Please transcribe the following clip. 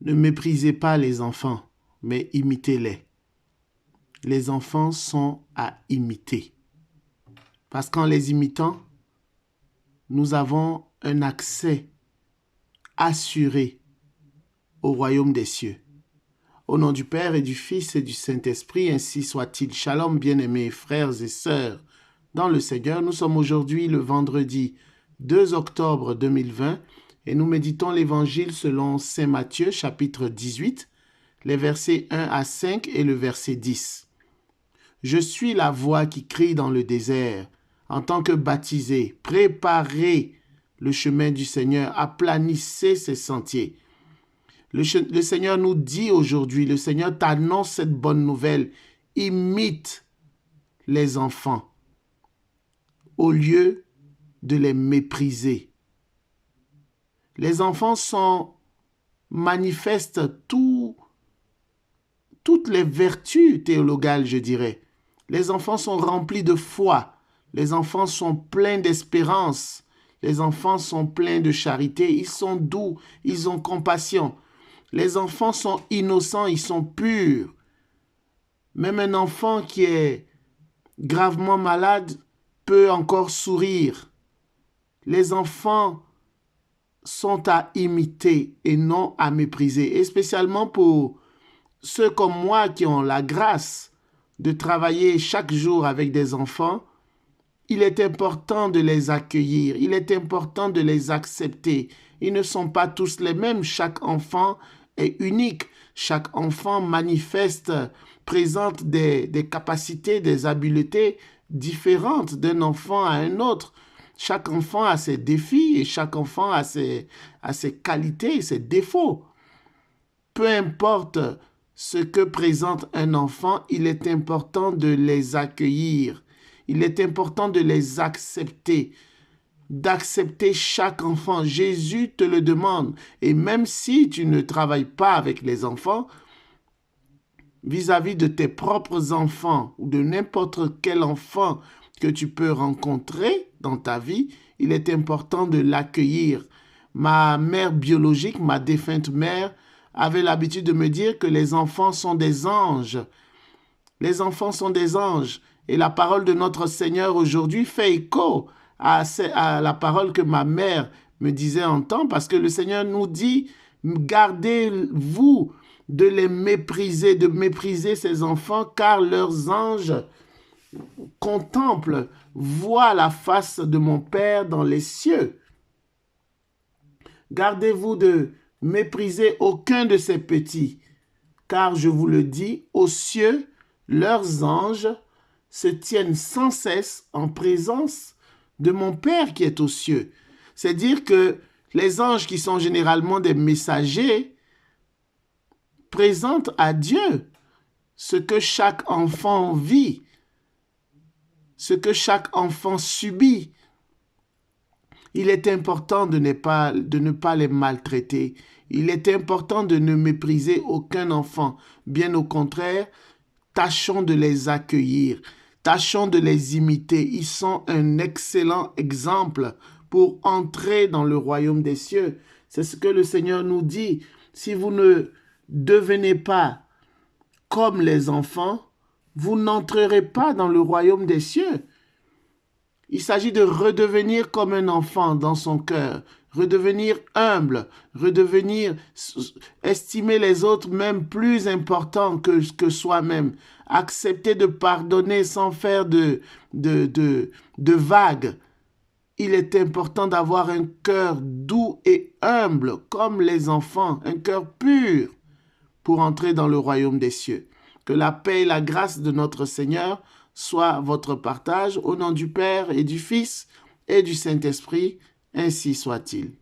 Ne méprisez pas les enfants, mais imitez-les. Les enfants sont à imiter. Parce qu'en les imitant, nous avons un accès assuré au royaume des cieux. Au nom du Père et du Fils et du Saint-Esprit, ainsi soit-il. Shalom, bien-aimés frères et sœurs dans le Seigneur. Nous sommes aujourd'hui le vendredi 2 octobre 2020 et nous méditons l'évangile selon Saint Matthieu, chapitre 18, les versets 1 à 5 et le verset 10. Je suis la voix qui crie dans le désert. En tant que baptisé, préparez le chemin du Seigneur, aplanissez ses sentiers. Le Seigneur nous dit aujourd'hui, le Seigneur t'annonce cette bonne nouvelle. Imite les enfants au lieu de les mépriser. Les enfants manifestent toutes les vertus théologales, je dirais. Les enfants sont remplis de foi. Les enfants sont pleins d'espérance. Les enfants sont pleins de charité. Ils sont doux. Ils ont compassion. Les enfants sont innocents. Ils sont purs. Même un enfant qui est gravement malade peut encore sourire. Les enfants sont à imiter et non à mépriser. Et spécialement pour ceux comme moi qui ont la grâce de travailler chaque jour avec des enfants, il est important de les accueillir, il est important de les accepter. Ils ne sont pas tous les mêmes, chaque enfant est unique, chaque enfant présente des capacités, des habiletés différentes d'un enfant à un autre. Chaque enfant a ses défis et chaque enfant a ses qualités, ses défauts. Peu importe ce que présente un enfant, il est important de les accueillir. Il est important de les accepter, d'accepter chaque enfant. Jésus te le demande. Et même si tu ne travailles pas avec les enfants, vis-à-vis de tes propres enfants ou de n'importe quel enfant que tu peux rencontrer dans ta vie, il est important de l'accueillir. Ma mère biologique, ma défunte mère, avait l'habitude de me dire que les enfants sont des anges. Les enfants sont des anges. Et la parole de notre Seigneur aujourd'hui fait écho à la parole que ma mère me disait en temps, parce que le Seigneur nous dit, gardez-vous de les mépriser, de mépriser ces enfants, car leurs anges contemplent, voient la face de mon Père dans les cieux. Gardez-vous de mépriser aucun de ces petits, car je vous le dis, aux cieux, leurs anges se tiennent sans cesse en présence de mon Père qui est aux cieux. C'est dire que les anges qui sont généralement des messagers présentent à Dieu ce que chaque enfant vit, ce que chaque enfant subit. Il est important de ne pas les maltraiter. Il est important de ne mépriser aucun enfant. Bien au contraire, tâchons de les accueillir. Tâchons de les imiter. Ils sont un excellent exemple pour entrer dans le royaume des cieux. C'est ce que le Seigneur nous dit. Si vous ne devenez pas comme les enfants, vous n'entrerez pas dans le royaume des cieux. Il s'agit de redevenir comme un enfant dans son cœur, redevenir humble, estimer les autres même plus importants que soi-même, accepter de pardonner sans faire de vagues. Il est important d'avoir un cœur doux et humble comme les enfants, un cœur pur pour entrer dans le royaume des cieux. Que la paix et la grâce de notre Seigneur soit votre partage au nom du Père et du Fils et du Saint-Esprit, ainsi soit-il.